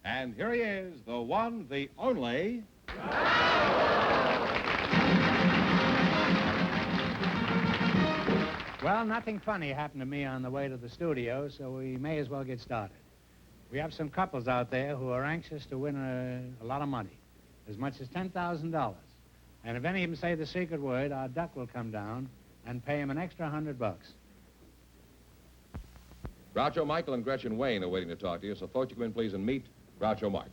And here he is, the one, the only... Well, nothing funny happened to me on the way to the studio, so we may as well get started. We have some couples out there who are anxious to win a lot of money, as much as $10,000. And if any of them say the secret word, our duck will come down and pay them an extra $100. Groucho, Michael, and Gretchen Wayne are waiting to talk to you, so folks, you come in, please, and meet Groucho Marx.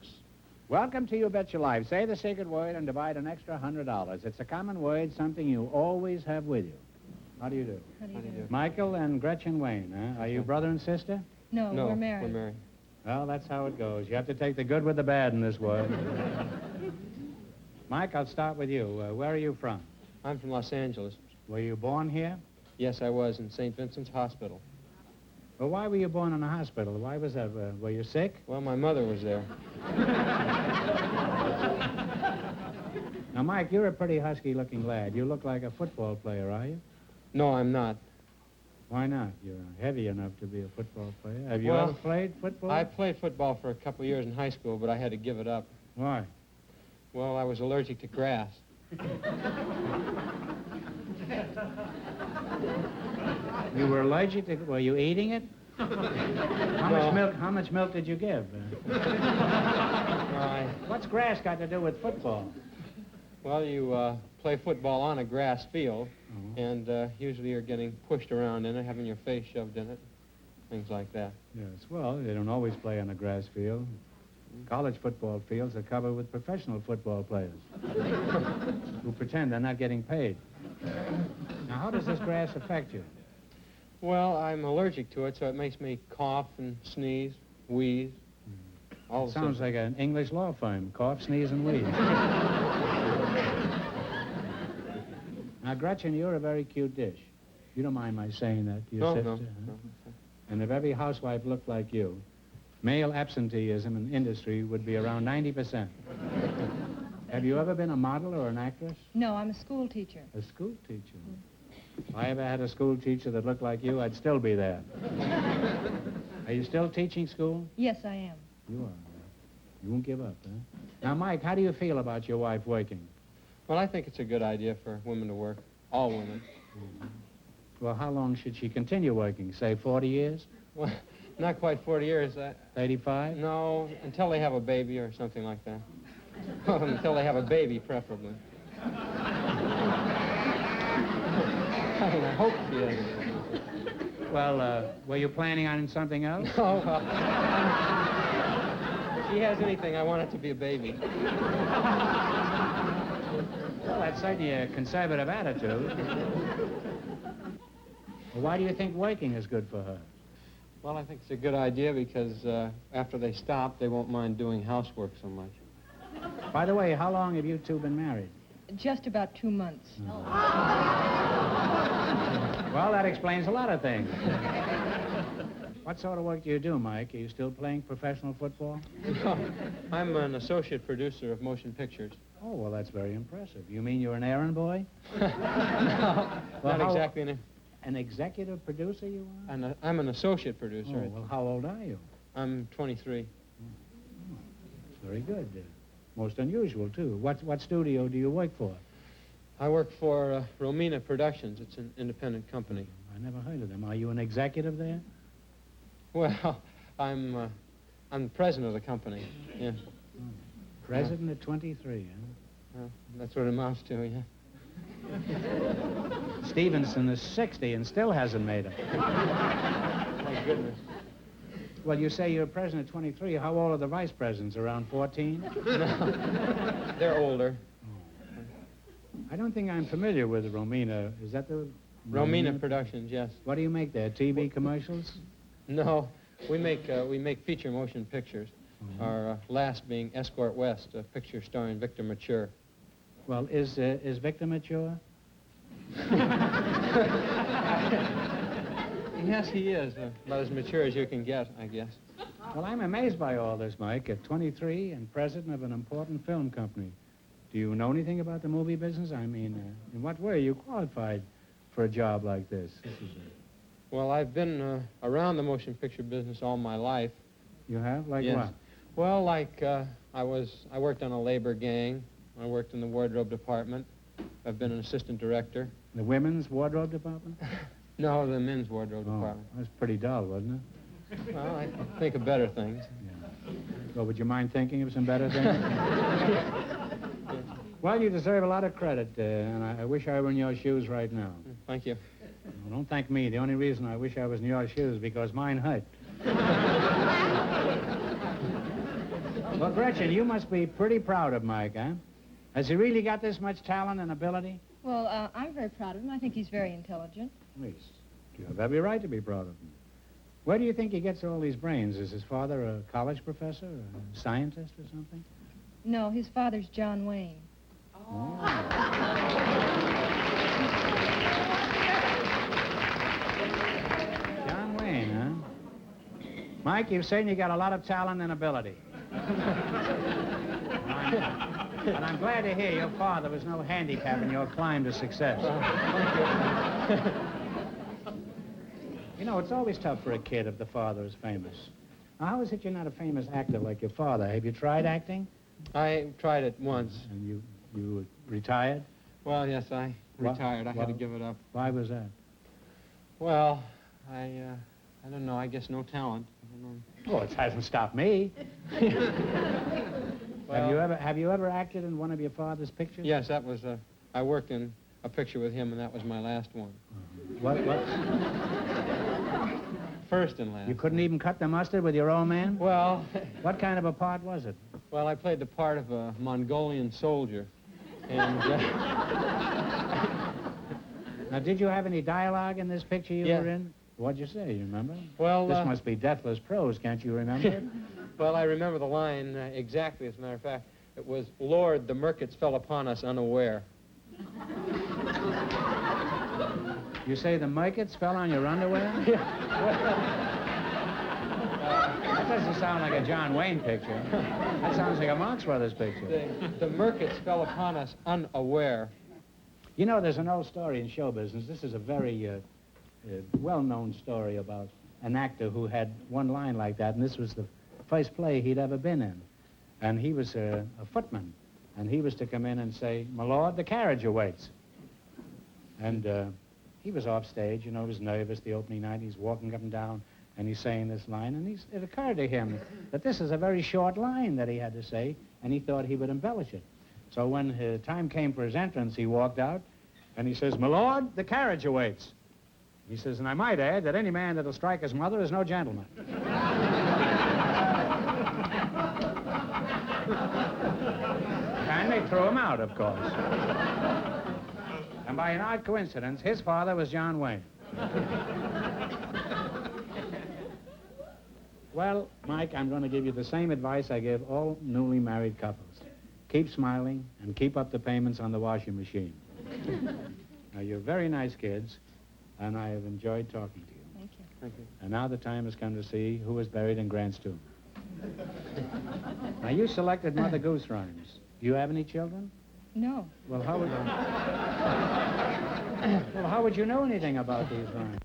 Welcome to You Bet Your Life. Say the secret word and divide an extra $100. It's a common word, something you always have with you. How do you do? How do you do? Michael and Gretchen Wayne, huh? Are you brother and sister? No, we're married. We're married. Well, that's how it goes. You have to take the good with the bad in this world. Mike, I'll start with you. Where are you from? I'm from Los Angeles. Were you born here? Yes, I was in St. Vincent's Hospital. Well, why were you born in a hospital? Why was that? Were you sick? Well, my mother was there. Now, Mike, you're a pretty husky-looking lad. You look like a football player, are you? No, I'm not. Why not? You're heavy enough to be a football player. Have you ever played football? I played football for a couple of years in high school, but I had to give it up. Why? Well, I was allergic to grass. You were allergic to... Were you eating it? How much milk did you give? What's grass got to do with football? Well, you play football on a grass field, and usually you're getting pushed around in it, having your face shoved in it, things like that. Yes, well, they don't always play on a grass field. College football fields are covered with professional football players who pretend they're not getting paid. Now, how does this grass affect you? Well, I'm allergic to it, so it makes me cough and sneeze, wheeze. All Sounds like an English law firm. Cough, sneeze, and wheeze. Now, Gretchen, you're a very cute dish. You don't mind my saying that to your sister? No. And if every housewife looked like you, male absenteeism in industry would be around 90%. Have you ever been a model or an actress? No, I'm a school teacher. A school teacher? If I ever had a school teacher that looked like you, I'd still be there. Are you still teaching school? Yes, I am. You are. You won't give up, huh? Now, Mike, how do you feel about your wife working? Well, I think it's a good idea for women to work, all women. Well, how long should she continue working? Say 40 years? Well, not quite 40 years. 35? No, until they have a baby or something like that. Until they have a baby, preferably. I hope she is. Well, were you planning on something else? Oh, well, if she has anything, I want it to be a baby. Well, that's certainly a conservative attitude. Well, why do you think working is good for her? Well, I think it's a good idea because after they stop, they won't mind doing housework so much. By the way, how long have you two been married? Just about 2 months. Well, that explains a lot of things. What sort of work do you do, Mike? Are you still playing professional football? No, I'm an associate producer of motion pictures. Oh, well, that's very impressive. You mean you're an errand boy? No, Well, not exactly. An executive producer you are? I'm an associate producer. Oh, well, how old are you? I'm 23. That's very good. Most unusual, too. What studio do you work for? I work for Romina Productions. It's an independent company. I never heard of them. Are you an executive there? Well, I'm the president of the company. Yeah. President at 23, huh? That's what it amounts to, yeah. Stevenson is 60 and still hasn't made it. My goodness. Well, you say you're president at 23. How old are the vice presidents? Around 14? No, they're older. I don't think I'm familiar with Romina. Is that the... Romina Productions, yes. What do you make there? TV commercials? No, we make feature motion pictures. Our last being Escort West, a picture starring Victor Mature. Well, is Victor mature? Yes, he is. About as mature as you can get, I guess. Well, I'm amazed by all this, Mike. At 23 and president of an important film company. Do you know anything about the movie business? I mean, in what way are you qualified for a job like this? Well, I've been around the motion picture business all my life. You have? Like Yes. what? Well, like, I worked on a labor gang. I worked in the wardrobe department. I've been an assistant director. The women's wardrobe department? No, the men's wardrobe department. That was pretty dull, wasn't it? Well, I think of better things. Yeah. Well, would you mind thinking of some better things? Well, you deserve a lot of credit, and I wish I were in your shoes right now. Thank you. Well, don't thank me. The only reason I wish I was in your shoes is because mine hurt. Well, Gretchen, you must be pretty proud of Mike, huh? Has he really got this much talent and ability? Well, I'm very proud of him. I think he's very intelligent. Please. You have every right to be proud of him. Where do you think he gets all these brains? Is his father a college professor, a scientist or something? No, his father's John Wayne. Oh. John Wayne, huh? Mike, you've certainly got a lot of talent and ability. And I'm glad to hear your father was no handicap in your climb to success. You know, it's always tough for a kid if the father is famous. Now, how is it you're not a famous actor like your father? Have you tried acting? I tried it once. And you retired? Well, yes, I retired. I had to give it up. Why was that? Well, I don't know. I guess no talent. I don't know. Well, it hasn't stopped me. Well, Have you ever acted in one of your father's pictures? Yes, that was, I worked in a picture with him, and that was my last one. What? First and last. You couldn't even cut the mustard with your old man? Well, What kind of a part was it? well, I played the part of a Mongolian soldier, and Now, did you have any dialogue in this picture you Yeah. were in? What'd you say, you remember? well, This must be deathless prose, can't you remember it? well, I remember the line exactly. As a matter of fact, it was, "Lord, the Merkits fell upon us unaware." You say the Merkits fell on your underwear? That doesn't sound like a John Wayne picture. That sounds like a Marx Brothers picture. The Merkits fell upon us unaware. You know, there's an old story in show business. This is a very well-known story about an actor who had one line like that, and this was the first play he'd ever been in. And he was a footman, and he was to come in and say, "My lord, the carriage awaits." And he was off stage, you know, he was nervous the opening night. He's walking up and down, and he's saying this line, and it occurred to him that this is a very short line that he had to say, and he thought he would embellish it. So when his time came for his entrance, he walked out, and he says, "My lord, the carriage awaits." He says, "And I might add that any man that'll strike his mother is no gentleman." And they threw him out, of course. And by an odd coincidence, his father was John Wayne. Well, Mike, I'm going to give you the same advice I give all newly married couples. Keep smiling and keep up the payments on the washing machine. Now, you're very nice kids, and I have enjoyed talking to you. Thank you. Thank you. And now the time has come to see who is buried in Grant's tomb. Now, you selected Mother Goose rhymes. Do you have any children? No. Well, how would you know anything about these rhymes?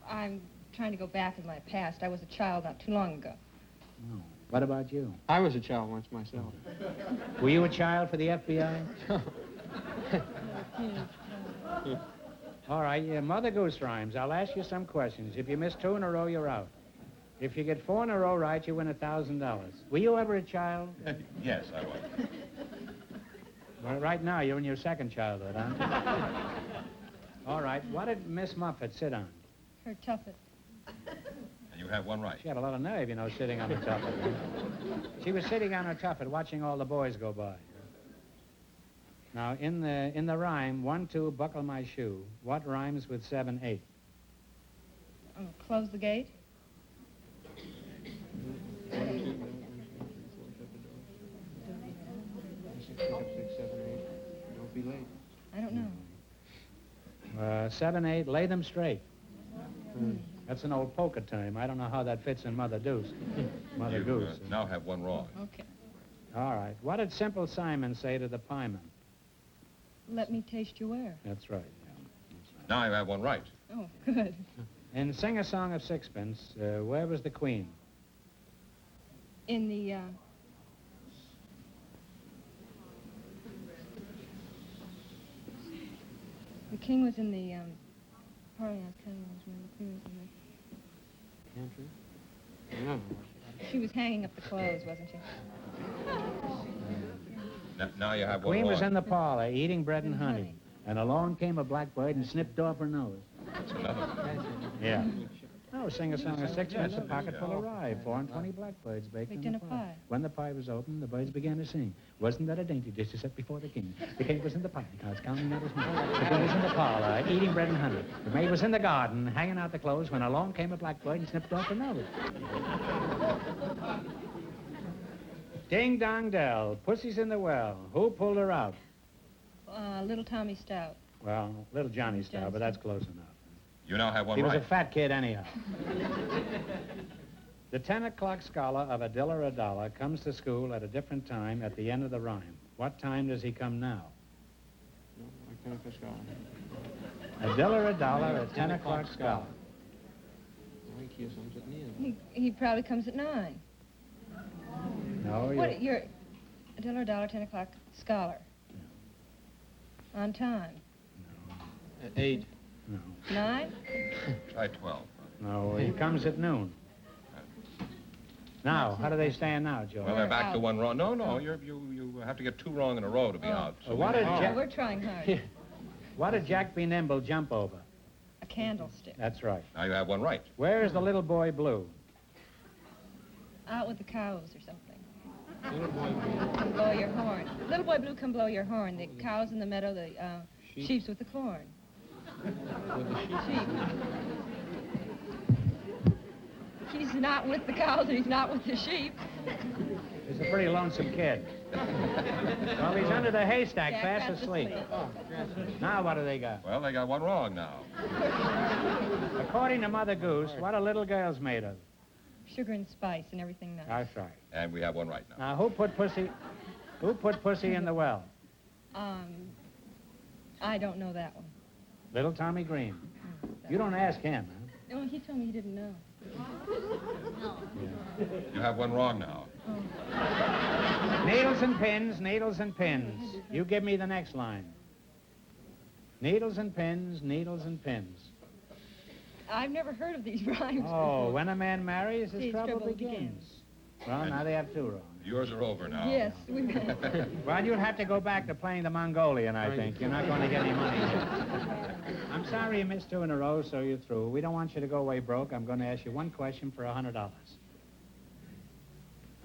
I'm trying to go back in my past. I was a child not too long ago. No. What about you? I was a child once myself. Were you a child for the FBI? All right, yeah, Mother Goose rhymes. I'll ask you some questions. If you miss 2 in a row, you're out. If you get 4 in a row right, you win $1,000. Were you ever a child? Yes, I was. Well, right now, you're in your second childhood, huh? All right, what did Miss Muffet sit on? Her tuffet. And you have one right. She had a lot of nerve, you know, sitting on her tuffet. She was sitting on her tuffet watching all the boys go by. Now, in the rhyme, 1, 2, buckle my shoe, what rhymes with 7, 8? Close the gate. Don't be late. I don't know. 7, 8, lay them straight. That's an old poker term. I don't know how that fits in Mother Goose. Mother You Goose. now have one wrong. Okay. All right. What did Simple Simon say to the pieman? Let me taste your ware. That's right. Now you have one right. Oh, good. In Sing a Song of Sixpence, where was the Queen? In the, the king was in the, party house. The queen was in Pantry? No. the... She was hanging up the clothes, wasn't she? Now you have one Queen was wrong. in the parlor eating bread and And honey. honey. And along came a blackbird and snipped off her nose. That's another. Yeah. Oh, sing a song of sixpence, a pocket full of rye, 4 and 20 blackbirds baked Baked in in a a pie. pie. When the pie was opened, the birds began to sing. Wasn't that a dainty dish to set before the king? The king was in the pie house, counting out his money. The king was in the parlor, eating bread and honey. The maid was in the garden, hanging out the clothes, when along came a blackbird and snipped off her nose. Ding dong dell, pussy's in the well. Who pulled her out? Little Tommy Stout. Well, little Johnny Star, but that's close enough. You now have one He was right. a fat kid anyhow. The 10 o'clock scholar of a dollar comes to school at a different time at the end of the rhyme. What time does he come now? No, I can't fish out. A dollar, a 10 o'clock scholar. I think he is at the end. He probably comes at 9. No, What, you're a dollar, 10 o'clock scholar. On time. At 8. No, 9? Try 12. no, he comes at noon. Now, how do they stand now, Joe? Well, they're back to out. one wrong. No, you have to get 2 wrong in a row to be out. So What did We're trying hard. What did Jack B. Nimble jump over? A candlestick. That's right. now you have one right. Where is the little boy blue? Out with the cows or something. Little boy blue. Come blow your horn. Little boy blue, come blow your horn. The cows in the meadow, the Sheep. sheep's with the corn. With the sheep. Sheep. He's not with the cows and he's not with the sheep. He's a pretty lonesome kid. Well, he's under the haystack, Jack fast fast asleep. asleep. Oh, gracias. Now what do they got? Well, they got one wrong now. According to Mother Goose, what are little girls made of? Sugar and spice and everything nice. That's right. And we have one right now. Now, who put pussy in the well? I don't know that one. Little Tommy Green. You don't ask him, huh? No, he told me he didn't know. You have one wrong now. Needles and pins, needles and pins. You give me the next line. Needles and pins, needles and pins. I've never heard of these rhymes. Oh, when a man marries, his His trouble trouble begins. Well, now they have 2 wrong. Yours are over now. Yes, we've Well, you'll have to go back to playing the Mongolian, I think. You're not going to get any money. I'm sorry you missed 2 in a row, so you're through. We don't want you to go away broke. I'm going to ask you one question for $100. Now,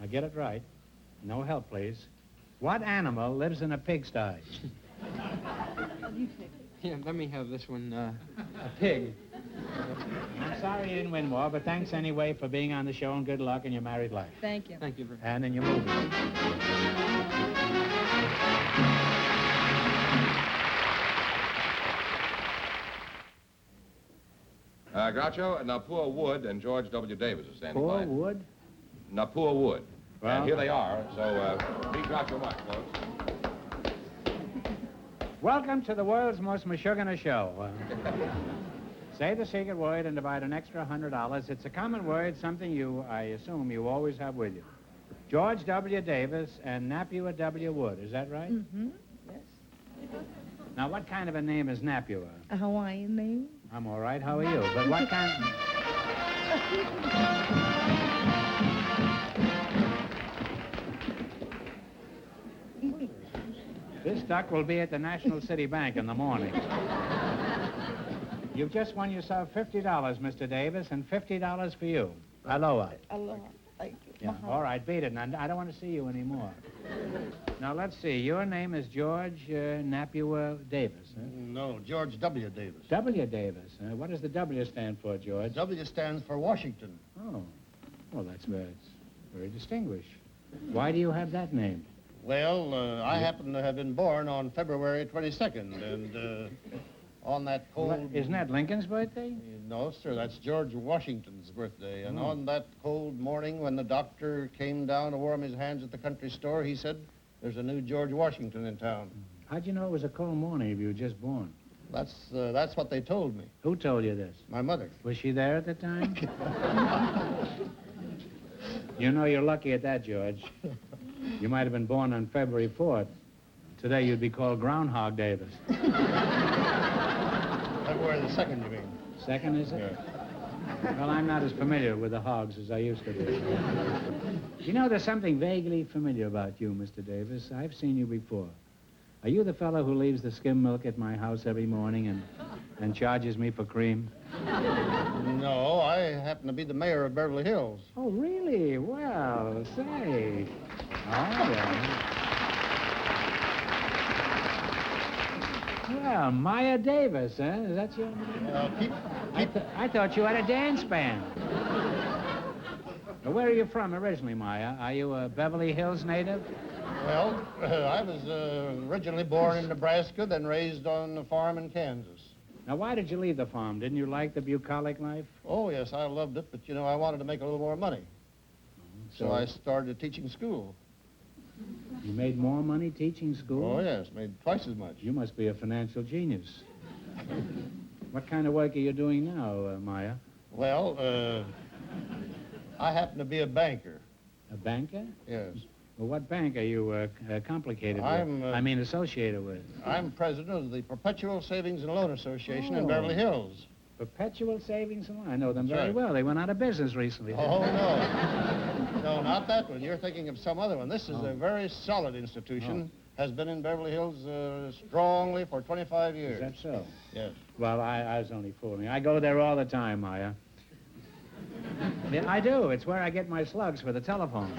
get it right. No help, please. What animal lives in a pigsty? Yeah, let me have this one. A pig. I'm sorry you didn't win more, but thanks anyway for being on the show, and good luck in your married life. Thank you. Thank you very much. And in your movie. Groucho, Napua Wood and George W. Davis are standing Poor by. Wood? Napua Wood. Well- And here they are. So meet Groucho much, folks. Welcome to the world's most mashugana show. Say the secret word and divide an extra $100. It's a common word, something I assume you always have with you. George W. Davis and Napua W. Wood, is that right? Mm-hmm. Yes. Now, what kind of a name is Napua? A Hawaiian name? I'm all right, how are you? But what kind... This duck will be at the National City Bank in the morning. You've just won yourself $50, Mr. Davis, and $50 for you. Aloha. Aloha. Thank you. Yeah, all right, beat it. And I don't want to see you anymore. Now, let's see. Your name is George Napua Davis. Huh? No, George W. Davis. W. Davis. What does the W stand for, George? W stands for Washington. Oh. Well, it's very distinguished. Why do you have that name? Well, I happen to have been born on February 22nd, and on that cold... Isn't that Lincoln's birthday? No, sir, that's George Washington's birthday. And on that cold morning when the doctor came down to warm his hands at the country store, he said, there's a new George Washington in town. How'd you know it was a cold morning if you were just born? That's what they told me. Who told you this? My mother. Was she there at the time? You know you're lucky at that, George. You might have been born on February 4th. Today you'd be called Groundhog Davis. February the 2nd, you mean? Second, is it? Yeah. Well, I'm not as familiar with the hogs as I used to be. You know, there's something vaguely familiar about you, Mr. Davis. I've seen you before. Are you the fellow who leaves the skim milk at my house every morning and charges me for cream? No, I happen to be the mayor of Beverly Hills. Oh, really? Well, say. Oh, yeah. Well, Maya Davis, huh? Is that your name? I thought you had a dance band. Well, where are you from originally, Maya? Are you a Beverly Hills native? Well, I was originally born in Nebraska, then raised on a farm in Kansas. Now, why did you leave the farm? Didn't you like the bucolic life? Oh, yes, I loved it, but, you know, I wanted to make a little more money. So I started teaching school. You made more money teaching school? Oh, yes, made twice as much. You must be a financial genius. What kind of work are you doing now, Maya? Well, I happen to be a banker. A banker? Yes. Well, what bank are you complicated with? I mean, associated with? I'm president of the Perpetual Savings and Loan Association in Oh. Beverly Hills. Perpetual Savings and Loan. I know them That's very right. well. They went out of business recently. Oh, no. No, not that one. You're thinking of some other one. This is a very solid institution. Has been in Beverly Hills strongly for 25 years. Is that so? Yes. Well, I was only fooling. I go there all the time, Maya. Yeah, I do. It's where I get my slugs for the telephone.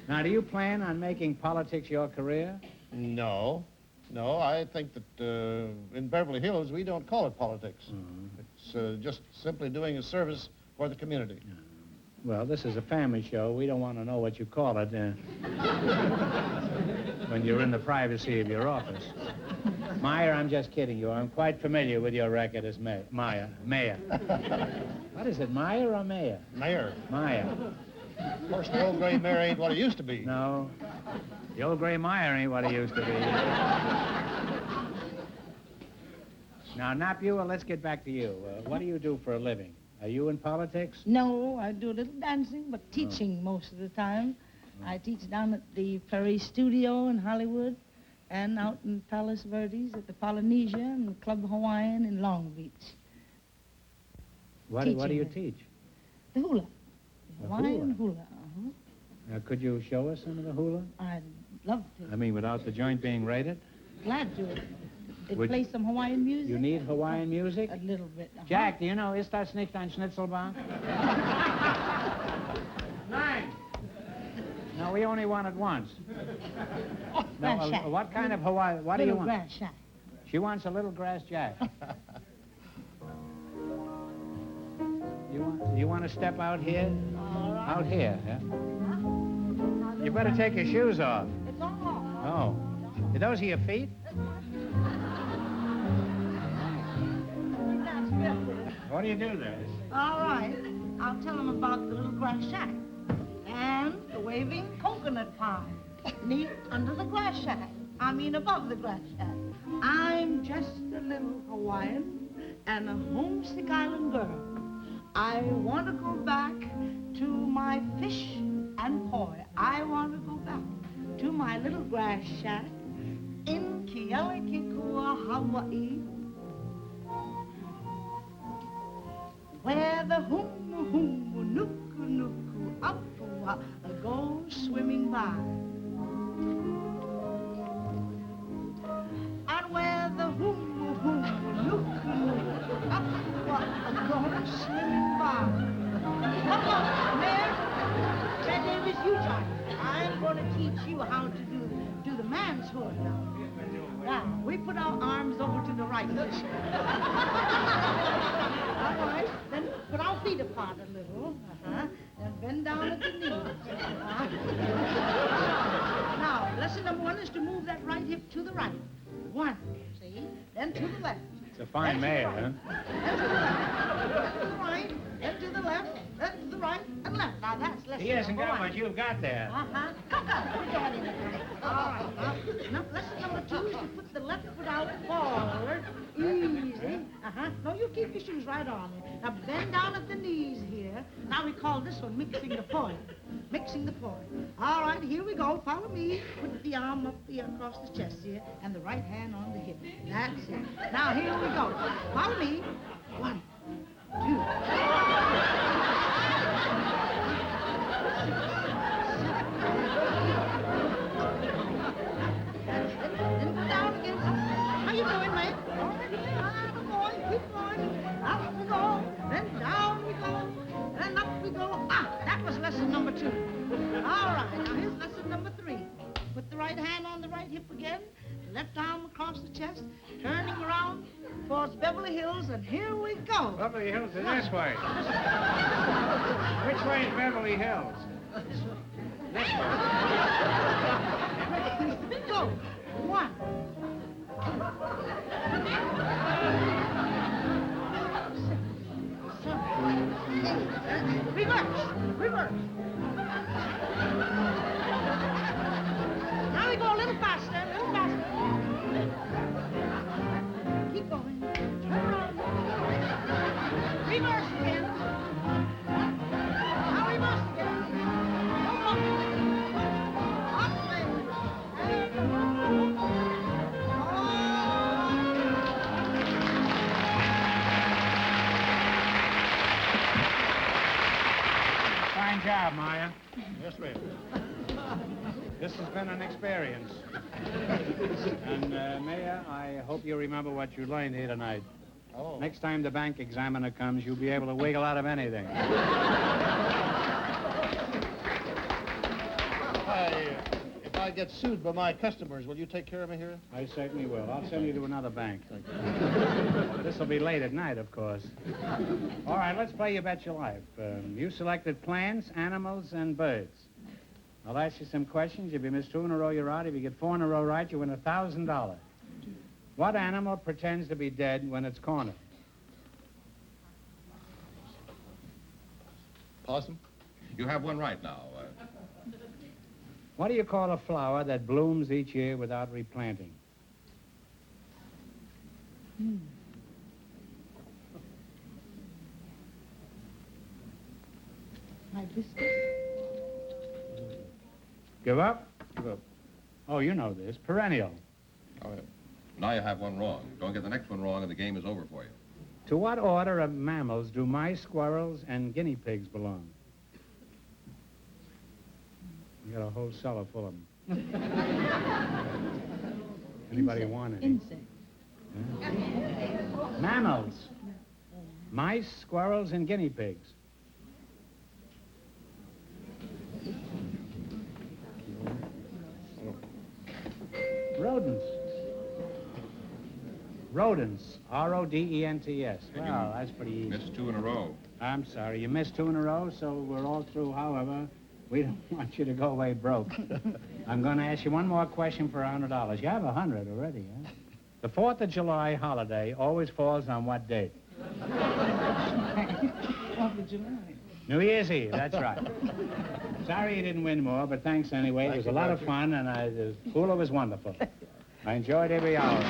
Now, do you plan on making politics your career? No. No, I think that in Beverly Hills, we don't call it politics. It's just simply doing a service for the community. Well, this is a family show. We don't want to know what you call it when you're in the privacy of your office. Maya, I'm just kidding you. I'm quite familiar with your record as mayor. What is it, Maya or Mayor? Mayor. Maya. Of course, the old gray mare ain't what it used to be. No. The old gray Meyer ain't what he used to be. Now, Napua, let's get back to you. What do you do for a living? Are you in politics? No, I do a little dancing, but teaching most of the time. I teach down at the Prairie Studio in Hollywood and out in Palos Verdes at the Polynesia and Club Hawaiian in Long Beach. What do you teach? The hula. The Hawaiian hula. hula. Could you show us some of the hula? I'd love to. I mean, without the joint being raided? Glad to. They Would- play some Hawaiian music? You need Hawaiian music? A little bit. Jack, do you know Ist das nicht ein Schnitzelbank? 9. No, we only want it once. No, Grass shack. what kind of Hawaii? What do you Little want? grass shack. She wants a little grass jack. You want to step out here? All right. Out here, yeah? You better take your shoes off. It's all. Oh. Are those your feet? What do you do there? All right. I'll tell them about the little grass shack and the waving coconut palm neat under the grass shack. I mean above the grass shack. I'm just a little Hawaiian and a homesick island girl. I want to go back to my fish and poi. I want to go back to my little grass shack in Kealikikua, Hawaii, where the humu nuku nuku apua goes swimming by, and where the humu nuku nuku apua goes swimming by. Come on, Mayor. That name is you, John. I'm going to teach you how to do the man's hood now. Now, we put our arms over to the right this way. All right, then put our feet apart a little. Then bend down at the knees. Now, lesson number 1 is to move that right hip to the right. 1, see? Then to the left. It's a fine mayor, huh? Then to the left. Then to the right. Then to the left. Then to the right and left. Now, that's lesson He hasn't number got one. what you've got there. Uh-huh. Come, let me go ahead and all right. Now, lesson number 2 is to put the left foot out forward. Easy. Uh-huh. No, you keep your shoes right on. Now, bend down at the knees here. Now, we call this one mixing the point. Mixing the point. All right, here we go. Follow me. Put the arm up here across the chest here, and the right hand on the hip. That's it. Now, here we go. Follow me. 1, 2. Then go down again. How you doing, mate? Come on, keep going. Up we go. Then down we go. Then up we go. That was lesson number 2. All right, now here's lesson number 3. Put the right hand on the right hip again. Left arm across the chest. Turning around towards Beverly Hills, and here we go. Beverly Hills is this way. Which way is Beverly Hills? This way. Go. 1. Reverse. Now we go a little faster, Keep going. Turn around. Reverse again. Now reverse again. Fine job, Maya. Yes, ma'am. This has been an experience. And, Mayor, I hope you remember what you learned here tonight. Oh. Next time the bank examiner comes, you'll be able to wiggle out of anything. If I get sued by my customers, will you take care of me here? I certainly will. I'll send you to another bank. This will be late at night, of course. All right, let's play You Bet Your Life. You selected plants, animals, and birds. I'll ask you some questions. If you miss 2 in a row, you're out. If you get 4 in a row right, you win $1,000. What animal pretends to be dead when it's cornered? Possum? You have one right now. What do you call a flower that blooms each year without replanting? Hibiscus. Give up? Give up. Oh, you know this. Perennial. Oh, yeah. Now you have one wrong. Don't get the next one wrong and the game is over for you. To what order of mammals do mice, squirrels, and guinea pigs belong? You got a whole cellar full of them. Anybody want any? Insect. Mammals. Mice, squirrels, and guinea pigs. Rodents. Rodents. R-O-D-E-N-T-S. Well, that's pretty easy. Missed 2 in a row. I'm sorry. You missed 2 in a row, so we're all through. However, we don't want you to go away broke. I'm going to ask you one more question for $100. You have 100 already, huh? The 4th of July holiday always falls on what date? 4th of July. New Year's Eve, that's right. Sorry you didn't win more, but thanks anyway. It was a lot of fun, and the Hula was wonderful. I enjoyed every hour.